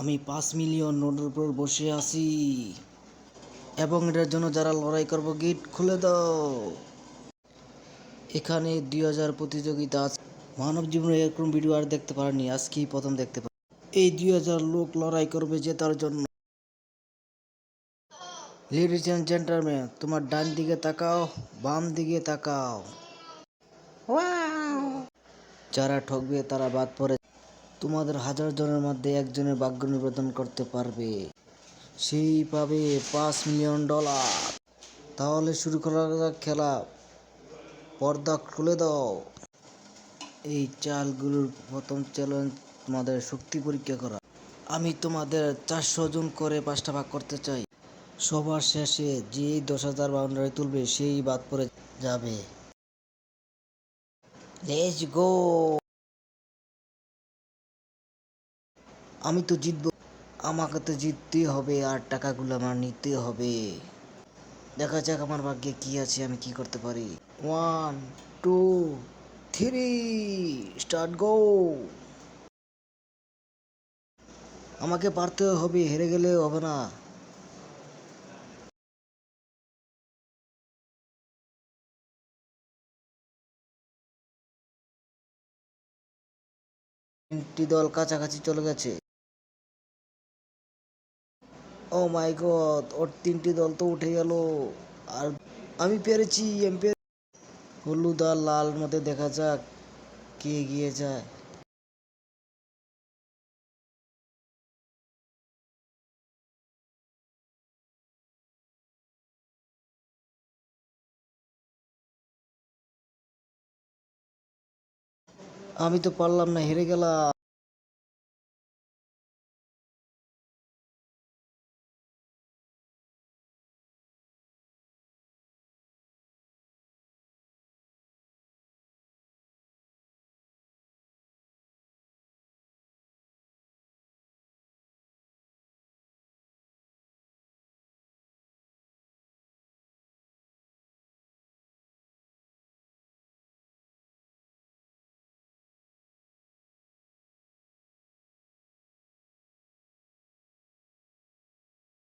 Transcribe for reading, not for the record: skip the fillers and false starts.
আমি 5 মিলিয়ন নোটের উপর বসে আছি এবং এটার জন্য যারা লড়াই করবো গেট খুলে দাও। এখানে 2000 প্রতিযোগিতা আছে। মানব জীবনে এরকম ভিডিও আর দেখতে পারেনি, আজকেই প্রথম দেখতে পারি। এই 2000 লোক লড়াই করবে জেতার জন্য। লেডিজ এন্ড জেন্টলম্যান, তোমার ডান দিকে তাকাও, বাম দিকে তাকাও। যারা ঠকবে তারা বাদ পড়ে। তোমাদের 1000 জনের মধ্যে একজনের ভাগ্য নির্বাচন করতে পারবে, সেই পাবে $5 মিলিয়ন। তাহলে শুরু করা যাক খেলা। পর্দা খুলে দাও। এই চালগুলোর প্রথম চ্যালেঞ্জ তোমাদের শক্তি পরীক্ষা করা। আমি তোমাদের 400 জন করে 5টা ভাগ করতে চাই। সবার শেষে যে 10,000 বাউন্ডারি তুলবে সেই বাদ পড়ে যাবে। Let's go. আমি তো জিতবো। আমাকে তো জিততে হবে আর টাকাগুলো আমার নিতে হবে। দেখা যাক আমার ভাগ্যে কি আছে, আমি কি করতে পারি। 1 2 3 স্টার্ট গো। আমাকে পারতে হবে, হেরে গেলে হবে না। তিনটি দল কাছাকাছি চলে গেছে। ও মাই গড, ওর 3টি দল তো উঠে গেল। আর আমি পেরেছি। হলুদ আর লাল মধ্যে দেখা যাক কে এগিয়ে যায়। আমি তো পারলাম না, হেরে গেলাম।